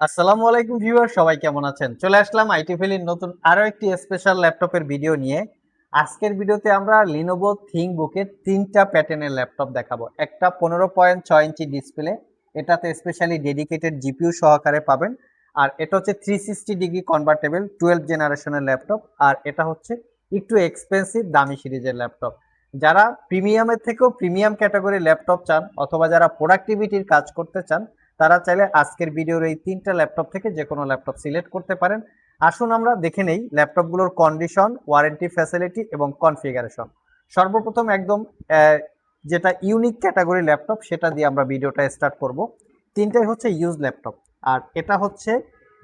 আসসালামু আলাইকুম ভিউয়ার, সবাই কেমন আছেন? চলে আসলাম আইটি ভ্যালির নতুন আরো একটি স্পেশাল ল্যাপটপের ভিডিও নিয়ে। আজকের ভিডিওতে আমরা Lenovo ThinkBook-এর 3টা প্যাটার্নের ল্যাপটপ দেখাবো। একটা 15.6 ইঞ্চি ডিসপ্লে, এটাতে স্পেশালি ডেডিকেটেড জিপিইউ সহকারে পাবেন। আর এটা হচ্ছে 360 ডিগ্রি কনভার্টেবল 12 জেনারেশনের ল্যাপটপ। আর এটা হচ্ছে একটু এক্সপেন্সিভ দামি সিরিজের ল্যাপটপ। যারা প্রিমিয়ামের থেকেও প্রিমিয়াম ক্যাটাগরির ল্যাপটপ চান অথবা যারা প্রোডাক্টিভিটির কাজ করতে চান, তারা চাইলে আজকের ভিডিওর এই 3টা ল্যাপটপ থেকে যে কোনো ল্যাপটপ সিলেক্ট করতে পারেন। আসুন আমরা দেখে নেই ল্যাপটপগুলোর কন্ডিশন, ওয়ারেন্টি ফ্যাসিলিটি এবং কনফিগারেশন। সর্বপ্রথম একদম যেটা ইউনিক ক্যাটাগরি ল্যাপটপ সেটা দিয়ে আমরা ভিডিওটা স্টার্ট করব। তিনটাই হচ্ছে ইউজ ল্যাপটপ। আর এটা হচ্ছে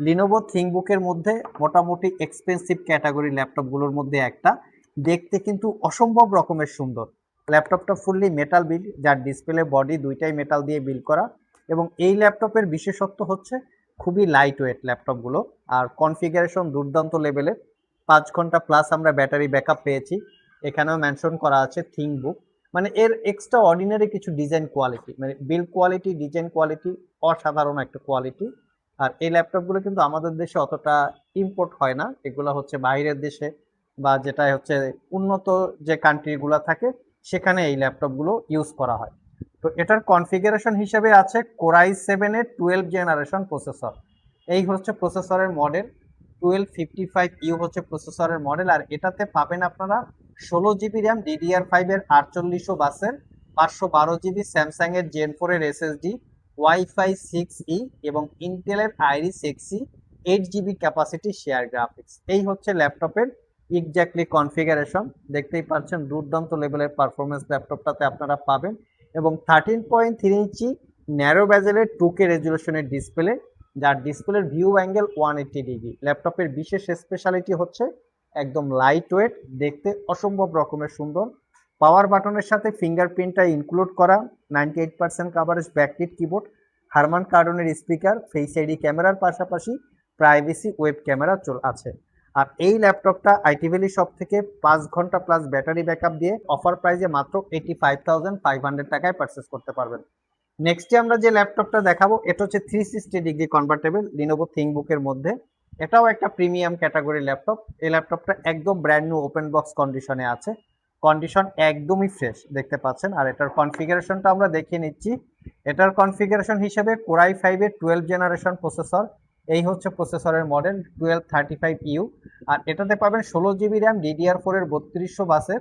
Lenovo ThinkBook-এর মধ্যে মোটামুটি এক্সপেন্সিভ ক্যাটাগরি ল্যাপটপগুলোর মধ্যে একটা। দেখতে কিন্তু অসম্ভব রকমের সুন্দর। ল্যাপটপটা ফুললি মেটাল বিল্ড, যার ডিসপ্লে বডি দুইটাই মেটাল দিয়ে বিল্ড করা। এবং এই ল্যাপটপের বিশেষত্ব হচ্ছে খুবই লাইট ওয়েট ল্যাপটপগুলো। আর কনফিগারেশন দুর্দান্ত লেভেলের। 5 ঘন্টা প্লাস আমরা ব্যাটারি ব্যাকআপ পেয়েছি। এখানেও মেনশন করা আছে ThinkBook, মানে এর এক্সট্রা অর্ডিনারি কিছু ডিজাইন কোয়ালিটি, মানে বিল্ড কোয়ালিটি, ডিজাইন কোয়ালিটি অসাধারণ একটা কোয়ালিটি। আর এই ল্যাপটপগুলো কিন্তু আমাদের দেশে অতটা ইম্পোর্ট হয় না, এগুলো হচ্ছে বাইরের দেশে বা যেটা হচ্ছে উন্নত যে কান্ট্রিগুলো থাকে সেখানে এই ল্যাপটপগুলো ইউজ করা হয়। তো এটার কনফিগারেশন হিসেবে আছে কোরাই 7-এর 12 জেনারেশন প্রসেসর। এই হচ্ছে প্রসেসরের মডেল। 1255U হচ্ছে প্রসেসরের মডেল। আর এটাতে পাবেন আপনারা 16 জিবি র্যাম, DDR5-এর 4800 বাসের, 512 জিবি স্যামসাংয়ের Gen 4 এর SSD, ওয়াইফাই 6E এবং ইন্টেলের Iris Xe 8 GB capacity share graphics. এই হচ্ছে ল্যাপটপের এক্স্যাক্টলি কনফিগারেশন। দেখতেই পাচ্ছেন দুর্দান্ত লেভেলের পারফরমেন্স ল্যাপটপটাতে আপনারা পাবেন। এবং 13.3 ইঞ্চি ন্যারো ব্যাজেলের 2K রেজুলেশনের ডিসপ্লে, যার ডিসপ্লের ভিউ অ্যাঙ্গেল 180 ডিগ্রি। ল্যাপটপের বিশেষ স্পেশালিটি হচ্ছে একদম লাইট ওয়েট, দেখতে অসম্ভব রকমের সুন্দর। পাওয়ার বাটনের সাথে ফিঙ্গারপ্রিন্টটা ইনক্লুড করা, 98% কাভারেজ ব্যাকলিট কিবোর্ড, হারমান কার্ডনের স্পিকার, ফেস আইডি ক্যামেরার পাশাপাশি প্রাইভেসি ওয়েব ক্যামেরা আছে। আর এই ল্যাপটপটা আইটি ভ্যালি শপ থেকে 5 ঘন্টা প্লাস ব্যাটারি ব্যাকআপ দিয়ে অফার প্রাইসে মাত্র 85,500 টাকায় পারচেস করতে পারবেন। নেক্সটে আমরা যে ল্যাপটপটা দেখাবো এটা হচ্ছে 360 ডিগ্রি কনভার্টেবল Lenovo ThinkBook-এর মধ্যে। এটাও একটা প্রিমিয়াম ক্যাটাগরি ল্যাপটপ। এই ল্যাপটপটা একদম ব্র্যান্ড নিউ ওপেন বক্স কন্ডিশনে আছে। কন্ডিশন একদমই ফ্রেশ দেখতে পাচ্ছেন। আর এটার কনফিগারেশনটা আমরা দেখিয়ে নিচ্ছি। এটার কনফিগারেশন হিসেবে কোরাই 5-এর 12 জেনারেশন প্রসেসর। এই হচ্ছে প্রসেসরের মডেল 1235U। আর এটাতে পাবেন 16 জিবি র্যাম, DDR4-এর 3200 বাসের,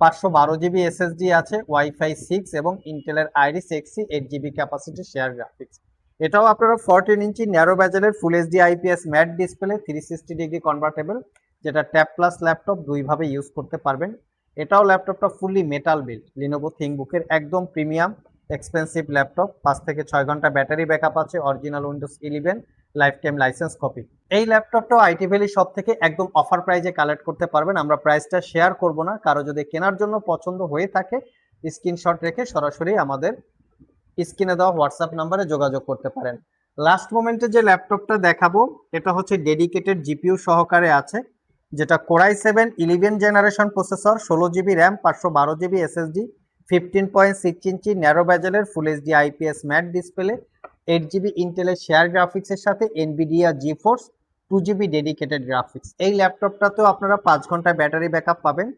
512 জিবি SSD আছে, ওয়াইফাই 6 এবং ইন্টেলের Iris Xe 8 GB capacity share graphics. এটাও আপনারা 14 ইঞ্চি ন্যারো ব্যাজেলের full HD IPS matte display, 360 degree convertible, যেটা ট্যাব প্লাস ল্যাপটপ দুইভাবে ইউজ করতে পারবেন। এটাও ল্যাপটপটা ফুললি মেটাল বিল্ড, Lenovo ThinkBook-এর একদম প্রিমিয়াম এক্সপেন্সিভ ল্যাপটপ। 5 থেকে 6 ঘন্টা ব্যাটারি ব্যাকআপ আছে, original Windows 11 lifetime license copy. এই ল্যাপটপটাও আইটি ভ্যালি শপ থেকে একদম অফার প্রাইজে কালেক্ট করতে পারবেন। আমরা প্রাইসটা শেয়ার করব না, কারো যদি কেনার জন্য পছন্দ হয়ে থাকে স্ক্রিনশট রেখে সরাসরি আমাদের স্ক্রিনে দেওয়া হোয়াটসঅ্যাপ নাম্বারে যোগাযোগ করতে পারেন। লাস্ট মোমেন্টে যে ল্যাপটপটা দেখাবো এটা হচ্ছে ডেডিকেটেড জিপিইউ সহকারে আছে, যেটা Core i 7 11 generation processor, 16 GB RAM, 512 GB SSD, 15.6 inch narrow ব্যাজেলের full HD IPS matte display, 8 GB ইন্টেলের শেয়ার গ্রাফিক্সের সাথে NVIDIA GeForce 2 GB dedicated graphics. এই ল্যাপটপটাতেও আপনারা 5 ঘন্টা ব্যাটারি ব্যাকআপ পাবেন।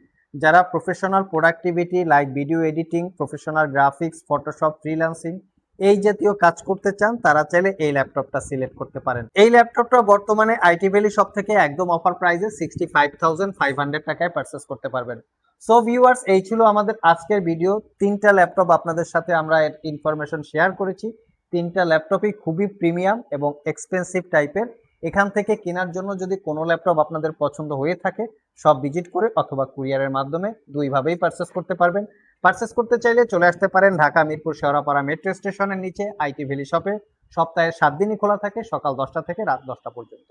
যারা professional productivity like video editing, professional graphics, Photoshop, freelancing এই জাতীয় কাজ করতে চান তারা চাইলে এই ল্যাপটপটা সিলেক্ট করতে পারেন। এই ল্যাপটপটা বর্তমানে আইটি ভ্যালি শপ থেকে একদম অফার প্রাইসে 65,500 টাকায় পারচেস করতে পারবেন। সো ভিউয়ার্স, এই ছিল আমাদের আজকের ভিডিও। 3টা ল্যাপটপ আপনাদের সাথে আমরা ইনফরমেশন শেয়ার করেছি। 3টা ল্যাপটপই খুবই প্রিমিয়াম এবং এক্সপেন্সিভ টাইপের। এখান থেকে কেনার জন্য যদি কোনো ল্যাপটপ আপনাদের পছন্দ হয়ে থাকে সব ভিজিট করে অথবা কুরিয়ারের মাধ্যমে দুইভাবেই পারচেস করতে পারবেন। পারচেস করতে চাইলে চলে আসতে পারেন ঢাকা মিরপুর শেওড়াপাড়া মেট্রো স্টেশনের নিচে আইটি ভ্যালি শপে। সপ্তাহে 7 দিনই খোলা থাকে, সকাল 10টা থেকে রাত 10টা পর্যন্ত।